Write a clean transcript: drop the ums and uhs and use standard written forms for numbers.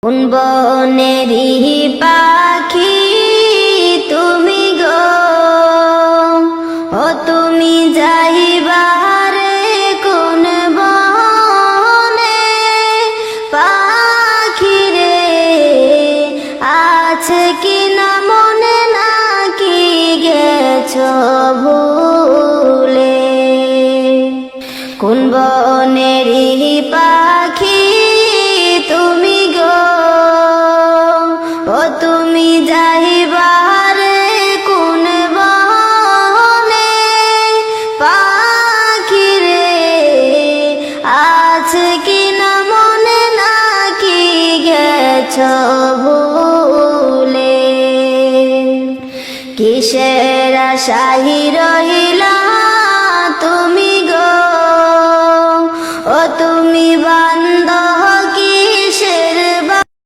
কোন বনেরই পাখি তুমি গো, ও তুমি যাইবারে কোন বনে? পাখি রে আছে কি না মনে, নাকি গেছো ভুলে? কোন বনেরই পাখি তুমি গো, ও তুমি যাইবারে কোন বনে? পাখি রে আছে কি না মনে, নাকি গেছো ভুলে? কিসের আশায় রহিলা